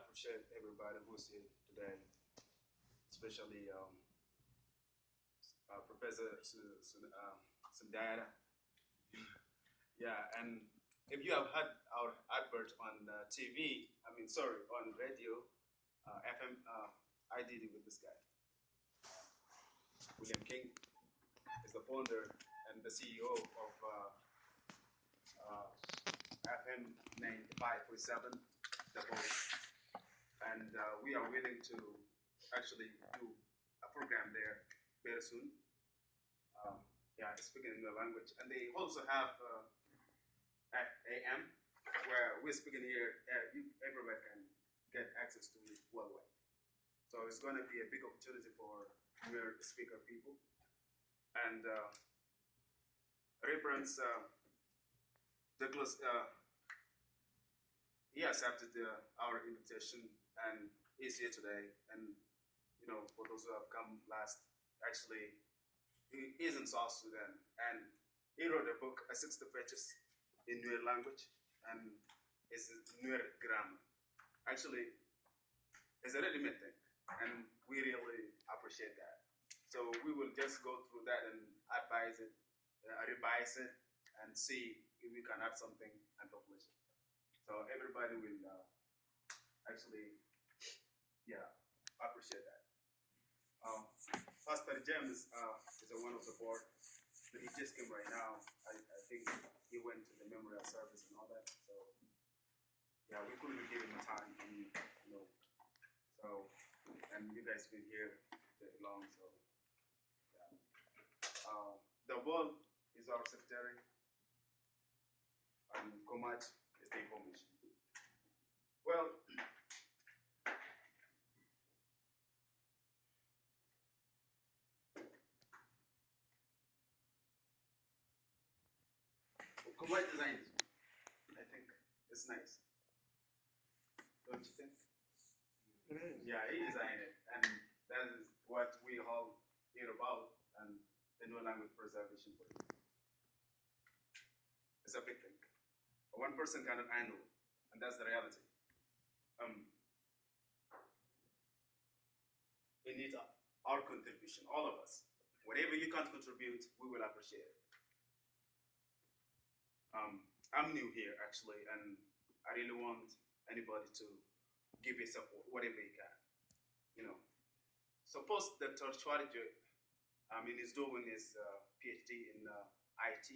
appreciate everybody who's here today, especially Professor Sundara. Yeah, and if you have had our advert on TV, on radio, FM, I did it with this guy. William King is the founder and the CEO of FM 95.7, The Voice. And we are willing to actually do a program there very soon. Speaking in the language. And they also have AM, where we're speaking here, everybody can get access to it worldwide. So it's going to be a big opportunity for Nuer speaker people. And Reverend Douglas, he accepted our invitation and is here today. And, for those who have come last, actually, he is in South Sudan. And he wrote a book, 60 pages in Nuer language, and it's Nuer grammar. Actually, it's a ready-made thing, and we really appreciate that. So we will just go through that and advise it, revise it, and see if we can add something and publish it. So everybody will actually, appreciate that. Pastor James is one of the board. He just came right now. I think he went to the memorial service and all that. So we couldn't give him time, and So, and you guys been here that long, so the ball is our secretary, and Komach is the information. Well, Komach designed it. I think it's nice. Don't you think? Yeah, he designed it, and that is what we all hear about, and the Nuer language preservation for it. It's a big thing. One person cannot handle it, and that's the reality. It needs our contribution, all of us. Whatever you can contribute, we will appreciate it. I'm new here, actually, and I really want anybody to give his support, whatever he can. Suppose Dr. Chwariji, is doing his PhD in IT.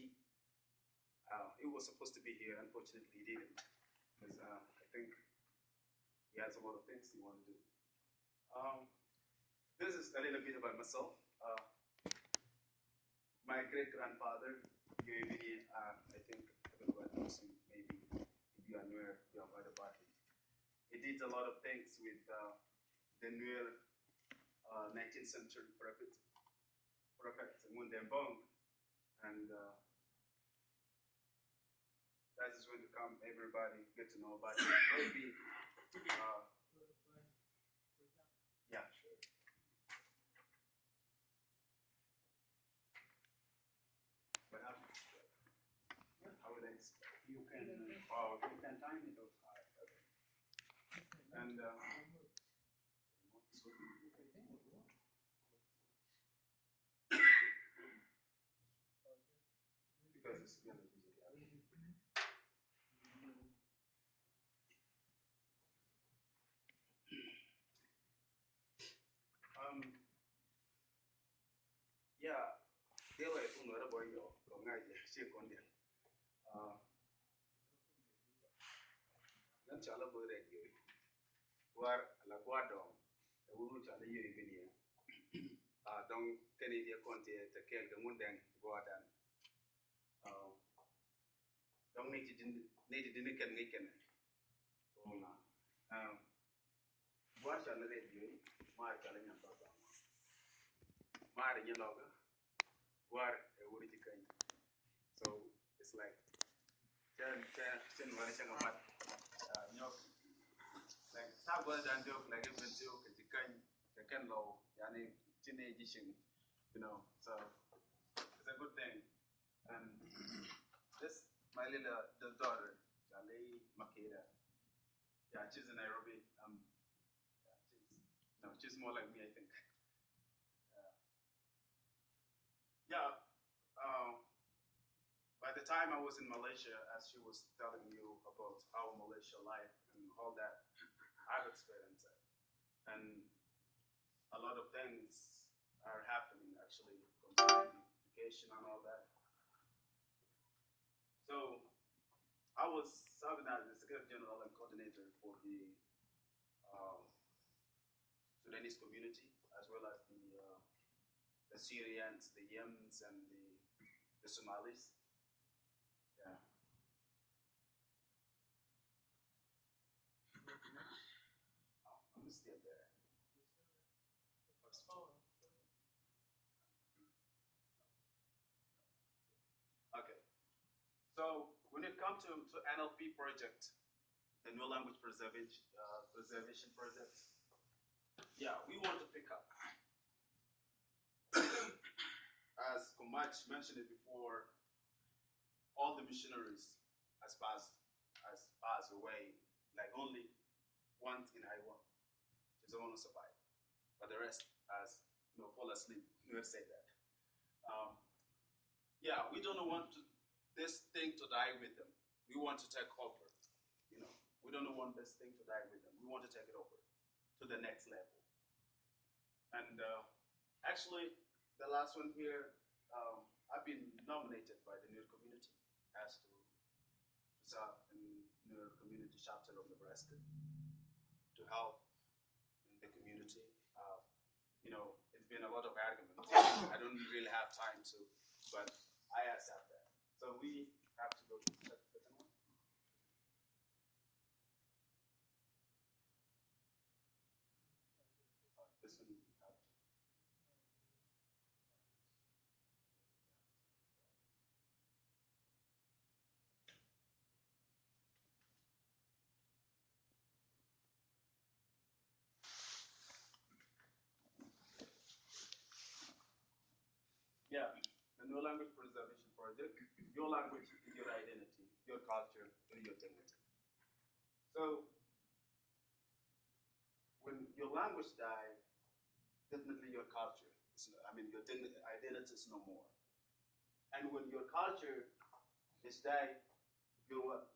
He was supposed to be here. Unfortunately, he didn't, because I think he has a lot of things he wants to do. This is a little bit about myself. My great-grandfather, I think everyone knows him, maybe if you are Nuer, you have heard about him. He did a lot of things with the Nuer 19th century prophet Mundembong, and that is going to come, everybody get to know about it. Maybe, sure. But how would I explain? You can time it out. And because it's going to be they were from the boy, she on there. Nan chala bo radio. War la guado. The woman chala you even here. Don't tell you conte to kill the mundang guadan. Don't need to nicken nicken. War chala radio. My chala nyamba. Mar yellow. War a woody chicken. So it's like like how well done joke like even joke you can low yani teenage so it's a good thing. And this my little daughter Charlie Makeda, she's in Nairobi. more like me, I think. Yeah. Uh, by the time I was in Malaysia, as she was telling you about how Malaysia life and all that I've experienced it, and a lot of things are happening actually concerning education and all that. So I was serving as the Secretary General and coordinator for um, Sudanese community, as well as the Syrians, the Yemens, and the Somalis. Yeah. Oh, I'm still there. Okay. So when it comes to NLP project, the New Language Preservation Project, yeah, we want to pick up. As Komach mentioned it before, all the missionaries has passed away. Like only one in Iowa. She's the one who survived. But the rest has fall asleep. You have said that. Um, yeah, we don't want this thing to die with them. We want to take over. You know, we don't want this thing to die with them. We want to take it over to the next level. And actually, the last one here, I've been nominated by the Nuer community as to serve in Nuer community chapter of Nebraska to help in the community. It's been a lot of arguments. I don't really have time to, but I accept that. So we have to go to the second one. This one. Yeah, the New Language Preservation Project. Your language is your identity, your culture is your dignity. So when your language dies, definitely your culture your identity is no more. And when your culture is died, your what?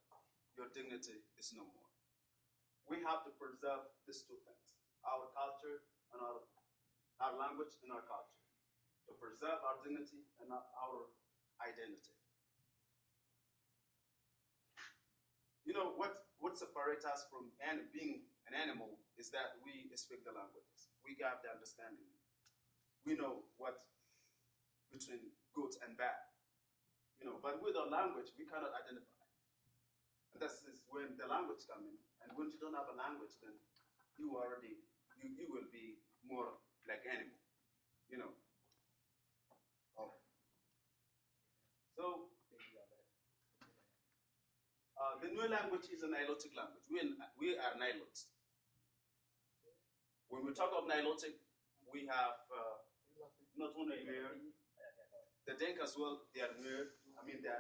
Your dignity is no more. We have to preserve these two things: our culture and our language and our culture, to preserve our dignity and our identity. What separates us from being an animal is that we speak the languages. We got the understanding. We know what between good and bad. But with our language, we cannot identify. And that's is when the language comes in. And when you don't have a language, then you will be more like animal. You know. Oh. So the new language is a Nilotic language. We are Nilots. When we talk of Nilotic, we have not only Nuer, the Denk as well. They are Nuer. They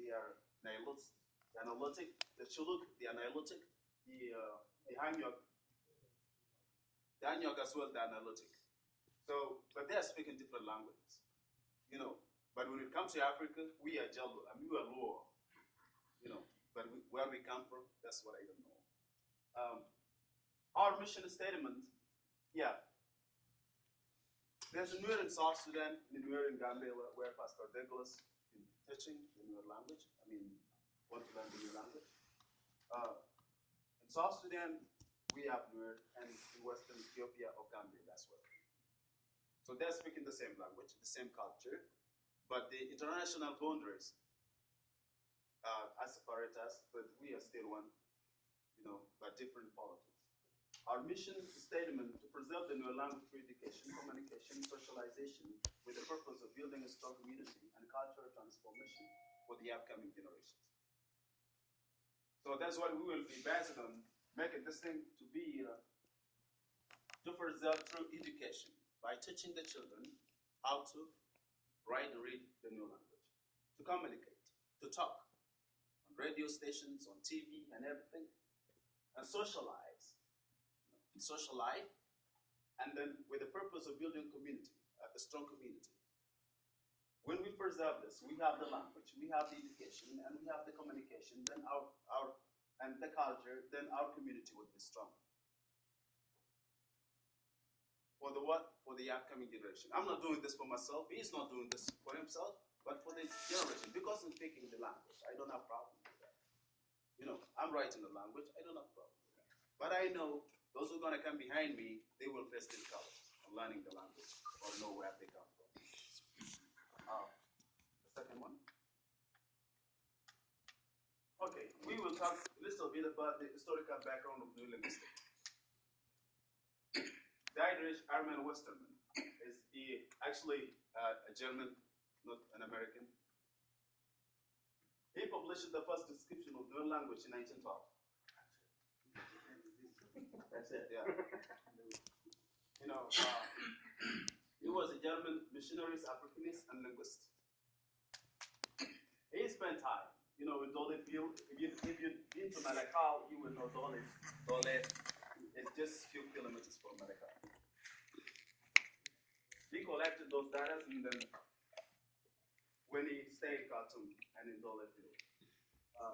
are Nilots. They are Nilotic. The Chuluk, they are Nilotic. The Hanyok as well, they are Nilotic. So, but they are speaking different languages. But when it comes to Africa, we are Jello. We are Luo. But where we come from, that's what I don't know. Our mission statement, yeah, there's a Nuer in South Sudan, and a Nuer in Gambia, where Pastor Douglas is teaching the Nuer language. Want to learn the Nuer language. In South Sudan, we have Nuer, and in Western Ethiopia or Gambia as well. So they're speaking the same language, the same culture, but the international boundaries are separate us, but we are still one, but different politics. Our mission statement to preserve the Nuer language through education, communication, socialization, with the purpose of building a strong community and cultural transformation for the upcoming generations. So that's what we will be based on, making this thing to be to preserve through education by teaching the children how to write and read the new language, to communicate, to talk on radio stations, on TV, and everything, and socialize, social life, and then with the purpose of building community, a strong community. When we preserve this, we have the language, we have the education, and we have the communication, then our and the culture, then our community would be strong. For the what? For the upcoming generation. I'm not doing this for myself. He's not doing this for himself, but for the generation. Because I'm speaking the language, I don't have problem with that. I'm writing the language. I don't have problem with that. But I know those who are going to come behind me, they will face this color of learning the language or know where they come from. The second one. Okay, we will talk a little bit about the historical background of New linguistics. The Irish Armin Westerman is actually a German, not an American. He published the first description of Nuer language in 1912. That's it, yeah. He was a German missionary, Africanist, and linguist. He spent time, in Dole field. If you've been to Malakal, you will know Dole. Dole is just a few kilometers from Malakal. He collected those data, and then when he stayed in Khartoum and in Dole field.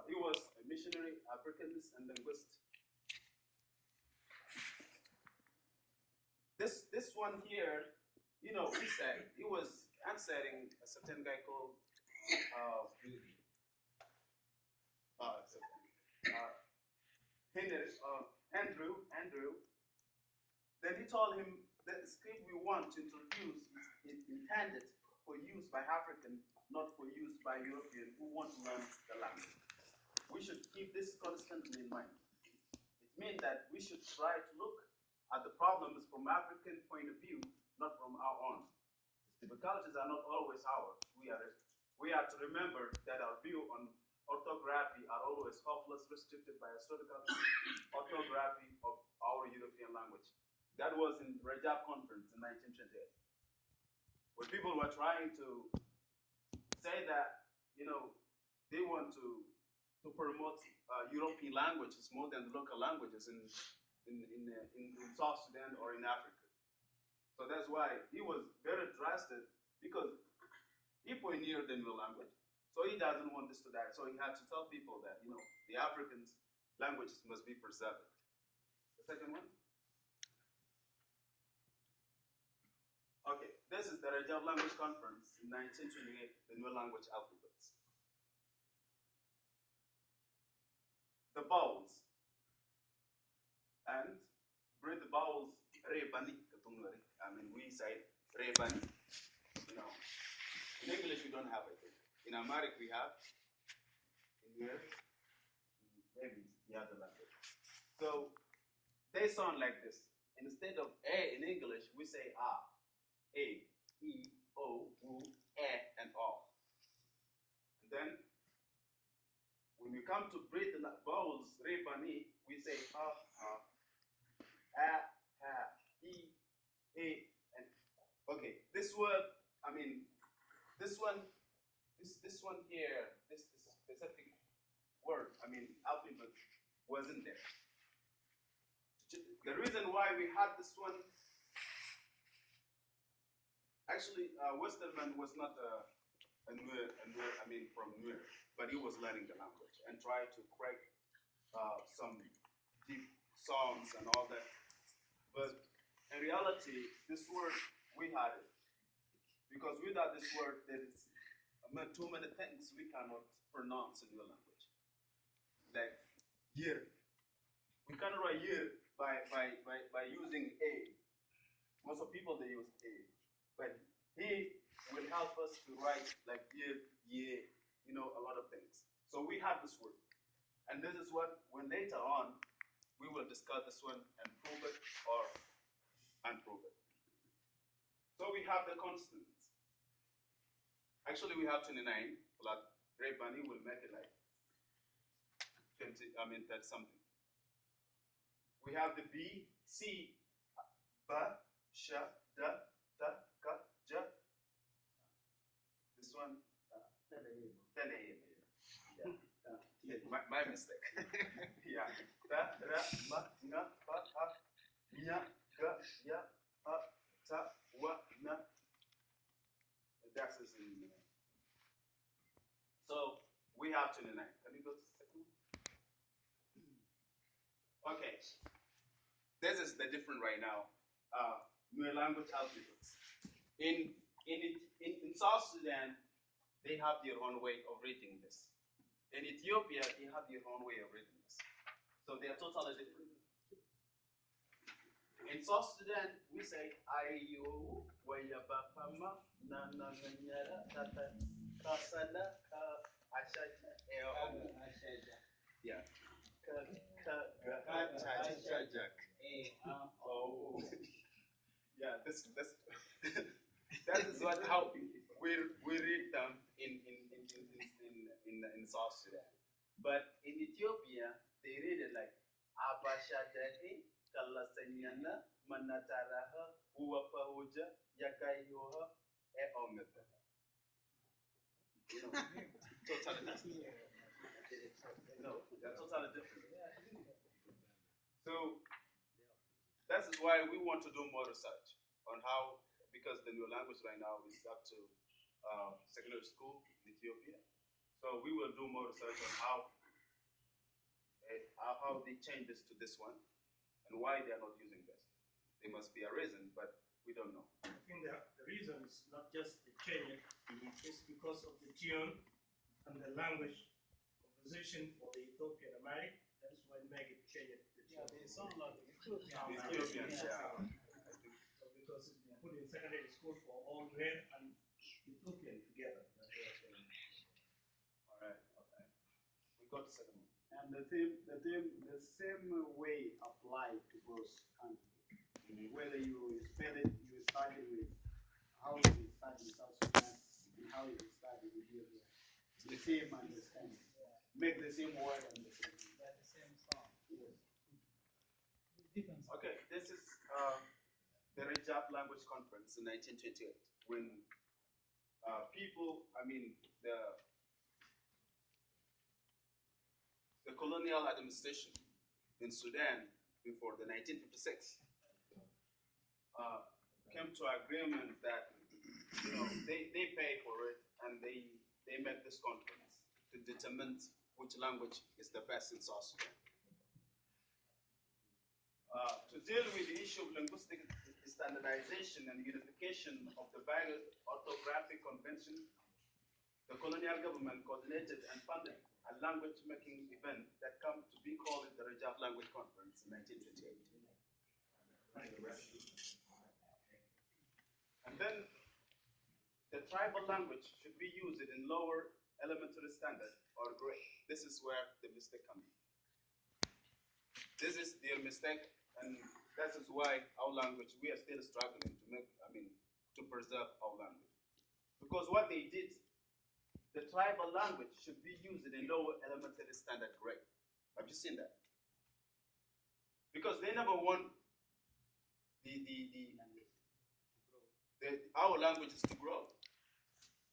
He was a missionary, Africanist, and linguist. This one here, he said he was answering a certain guy called Andrew. Then he told him that the script we want to introduce is intended for use by African, not for use by European who want to learn the language. We should keep this constantly in mind. It means that we should try to look at the problems from African point of view, not from our own. The difficulties are not always ours. We are to remember that our view on orthography are always hopeless, restricted by historical orthography of our European language. That was in Rajab conference in 1928, where people were trying to say that, they want to promote European languages more than the local languages in South Sudan or in Africa. So that's why he was very drastic, because he pioneered the new language. So he doesn't want this to die. So he had to tell people that, the Africans' languages must be preserved. The second one. Okay, this is the Rajab Language Conference in 1928, the new language alphabets. The vowels, and breathe the vowels, rebani, we say rebani. In English we don't have it. In Amharic we have. In Nuer, maybe the other language. So they sound like this. Instead of A in English, we say A. A, E, O, U, E, and O. And then when we come to breathe the vowels, re, ba, ni, we say A, E, and okay. This word, this one here, this specific word, alphabet wasn't there. The reason why we had this one, actually, Westerman was not from Nuer, but he was learning the language and tried to crack some deep songs and all that. But in reality, this word, we had it. Because without this word, there is too many things we cannot pronounce in your language. Like year. We cannot write year by using A. Most of people, they use A. But he will help us to write like year, a lot of things. So we have this word. And this is what, when later on, we will discuss this one and prove it or unprove it. So we have the constants. Actually, we have 29, but Ray Bunny will make it like 20, 30 something. We have the B, C, ba, sha, da, ta, ka, ja. This one, yeah. My mistake. Yeah. Da, ra, ma, nga, pa, ha, nya, ga, ya, have 29. Can you go to the second one? Okay. This is the different right now. Nuer language alphabets. In South Sudan, they have their own way of reading this. In Ethiopia, they have their own way of reading this. So they are totally different. In South Sudan, we say ayo wayabapama na na nyara tata kasala ka ashaja yeah oh yeah this that is what how we read them in South Sudan. But in Ethiopia, they read it like Abashadahi, Kalasanyana, Manataraha, Uwapahuja, Yakaihoha, Eometa. You know, totally different. No, they're totally different. So that is why we want to do more research on how, because the new language right now is up to secondary school in Ethiopia. So we will do more research on how they change this to this one and why they are not using this. There must be a reason, but we don't know. I think the reason is not just the change, it's because of the tune and the language composition for the Ethiopian Amharic. That's why make it change it. Yeah, they sound like Ethiopians, yeah. So because it's been put in secondary school for all Nuer and Ethiopian together. All right, okay. We got the second one. and the same way apply to both countries. Whether you spell it, you started with how it is started in South Sudan and how it is started in Ethiopia. The same understanding. Make the same word and the same. the same song. Yes. Different song. Okay, this is the Rajab Language Conference in 1928 when people, I mean, the colonial administration in Sudan before the 1956 came to agreement that they pay for it and they make this conference to determine which language is the best in South Sudan. To deal with the issue of linguistic standardization and unification of the various orthographic conventions, the colonial government coordinated and funded a language-making event that came to be called the Rajab Language Conference in 1928. And then the tribal language should be used in lower elementary standard or grade. This is where the mistake comes in. This is their mistake, and that is why our language, we are still struggling to preserve our language. Because what they did, the tribal language should be used in lower elementary standard grade. Have you seen that? Because they never want our languages to grow.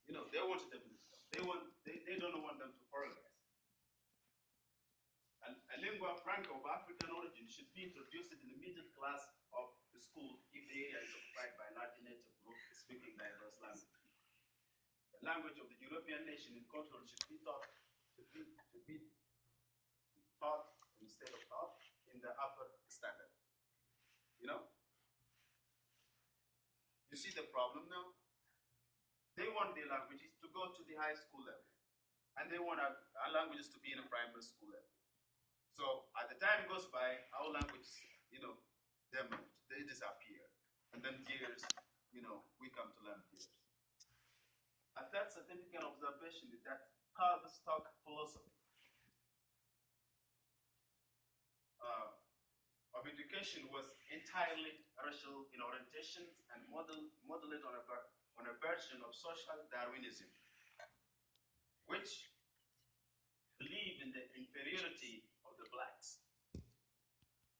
They wanted them. They don't want them to progress. And a lingua franca of African origin should be introduced in the middle class of the school if the area is occupied by a large native group speaking diverse language. The language of the European nation in culture should be taught instead of taught in the upper standard. You see the problem now? They want their languages to go to the high school level, and they want our languages to be in a primary school level. So at the time goes by, our language, they disappear. And then years, we come to learn years. A third significant observation is that stock philosophy of education was entirely racial in orientation and modeled on a version of social Darwinism, which believe in the inferiority of the blacks.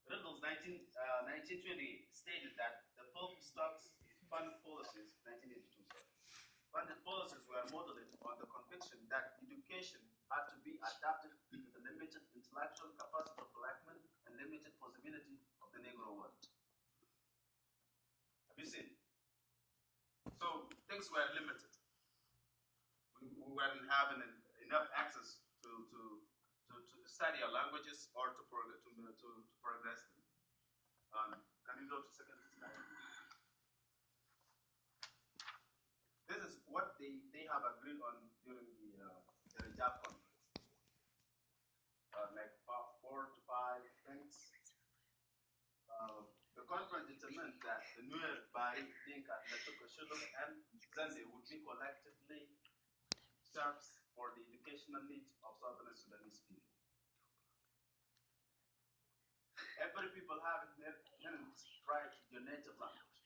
Reynolds 1928 stated that the Pope stocks fund policies, 1982, sorry. Funded policies were modeled on the conviction that education had to be adapted to the limited intellectual capacity of black men and limited possibility of the Negro world. Have you seen? So things were limited. We weren't having enough access to study our languages or to progress them. Can you go to second slide? This is what they have agreed on during the Rajab conference. Like 4 to 5 things. The conference determined that the Nuer, Bari, Dinka, Latuka, Shuluk, and Zande would be collectively served for the educational needs of Southern Sudanese people. Every people have their right to their native language.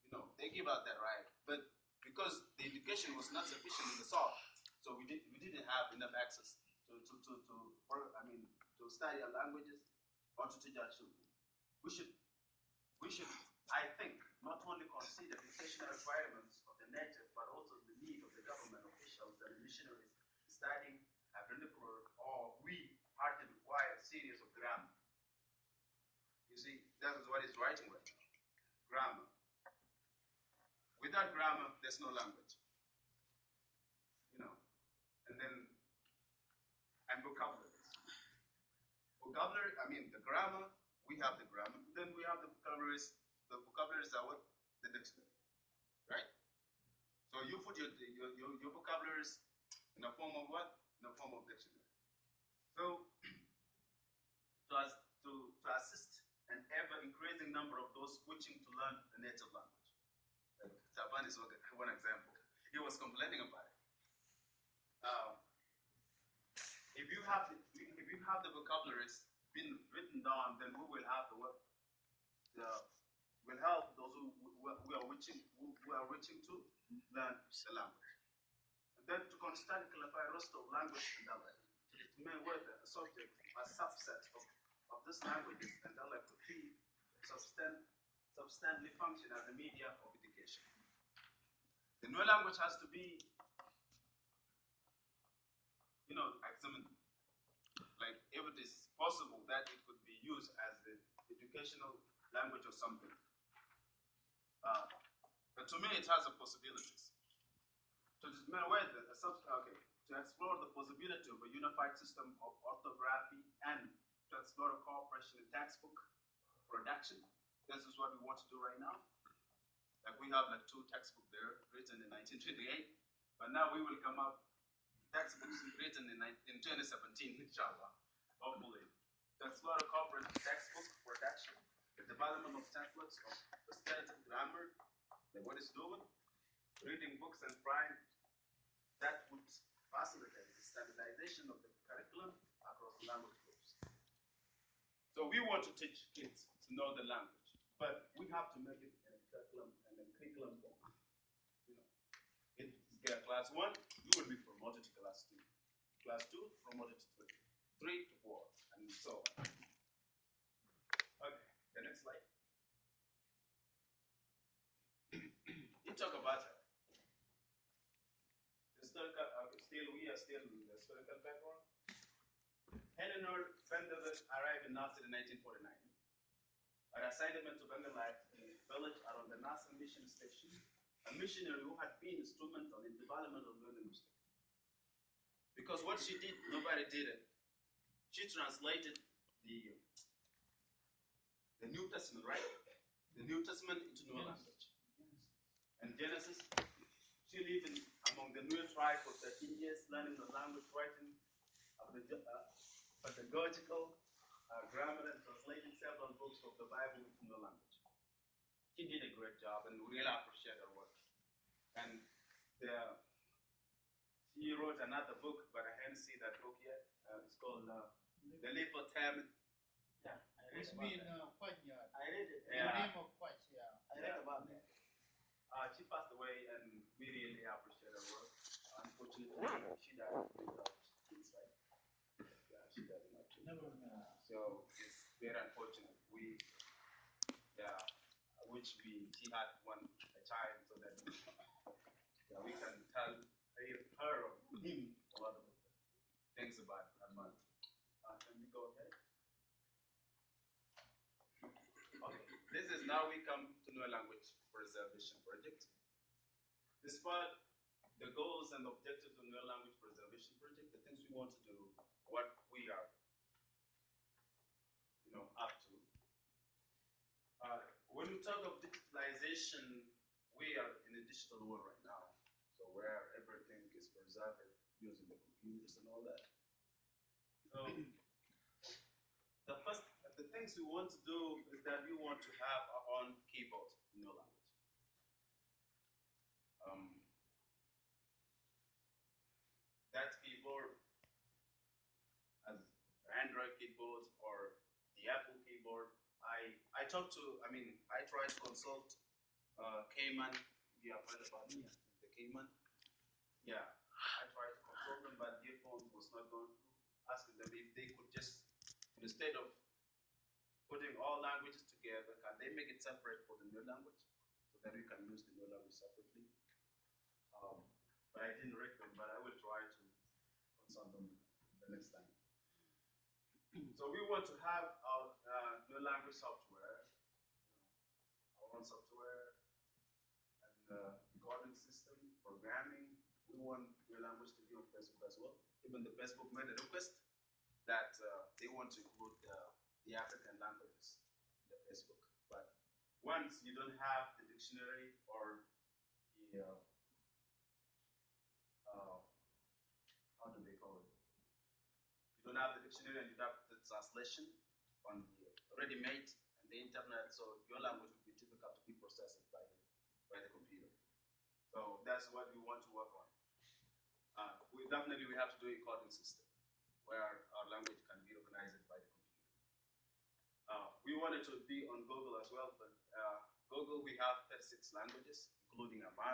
You know, they give out that right, but because the education was not sufficient in the South, so we didn't have enough access to study our languages or to teach our children. We should, I think, not only consider educational requirements of the native, but also the need of the government officials and missionaries studying a vernacular, or we hardly require a series of grammar. You see, that is what is writing right now. Grammar. Without grammar, there's no language. You know, and vocabularies. Vocabulary, the grammar, we have the grammar. Then we have the vocabularies. The vocabularies are what? The dictionary, right? So you put your vocabularies in the form of what? In the form of dictionary. So to assist an ever-increasing number of those wishing to learn the native language. Like Japan is one example. He was complaining about it. If you have the vocabularies been written down, then we will have will help those who are wishing to learn the language. And then to constantly clarify roster of language and dialect, to determine whether a subject or subset of this languages and dialect could be substantially function as a media of education. The Nuer language has to be, examined. Like if it is possible that it could be used as the educational language or something. But to me, it has the possibilities. To explore the possibility of a unified system of orthography and to explore a cooperation in textbook production. This is what we want to do right now. Like we have like 2 textbooks there written in 1928, but now we will come up textbooks written in 2017, inshallah, hopefully. To explore a corporate textbook production, the development of templates of speculative grammar, like what it's doing, reading books and primes that would facilitate the standardization of the curriculum across language groups. So we want to teach kids to know the language, but we have to make it in a curriculum form. If you get class 1, you will be promoted to class 2. Class 2, promoted to 3. 3 to 4, and so on. Okay, the next slide. You talk about historical, we are still in the historical background. Eleanor Vanderbilt arrived in Nasser in 1949. An assignment to Bengalite in a village around the Nasser mission station, a missionary who had been instrumental in development of learning Muslim. Because what she did, nobody did it. She translated the New Testament, right? The New Testament into Nuer language. And Genesis, she lived among the Nuer tribe for 13 years, learning the language, writing pedagogical grammar, and translating several books of the Bible into Nuer language. She did a great job, and we really appreciate her work. And she wrote another book, but I haven't seen that book yet. It's called The Little Testament. Yeah, It's been quite yard. I read it. The name of quite, yeah. I read about that. She passed away, and we really appreciate her work. Unfortunately, she died without kids, right? Yeah, she died without kids. Never So it's very unfortunate. We she had a child, so that we can tell her or him a lot of things about her mother. Can we go ahead? Okay. This is now we come to Nuer language preservation project. Despite the goals and objectives of Nuer language preservation project, the things we want to do, what we are up to. When we talk of digitalization, we are in a digital world right now, so where everything is preserved using the computers and all that. So the things we want to do is that we want to have our own keyboard in your language. Um, that keyboard as Android keyboard or the Apple keyboard. I talked to, I tried to consult Cayman. If you have heard about the Cayman, yeah, I tried to consult them, but the phone was not going through. Asking them if they could just, instead of putting all languages together, can they make it separate for the new language so that we can use the new language separately? But I didn't read them, but I will try to consult them the next time. So we want to have our new language software, our own software, and recording system, programming. We want new language to be on Facebook as well. Even the Facebook made a request that they want to include the African languages in the Facebook. But once you don't have the dictionary or the how do they call it? You don't have the dictionary and you have the translation on the ready-made and the internet, so your language would be difficult to be processed by the computer. So that's what we want to work on. We have to do a coding system where our language can be recognized by the computer. We wanted to be on Google as well, but Google we have 36 languages, including Amharic.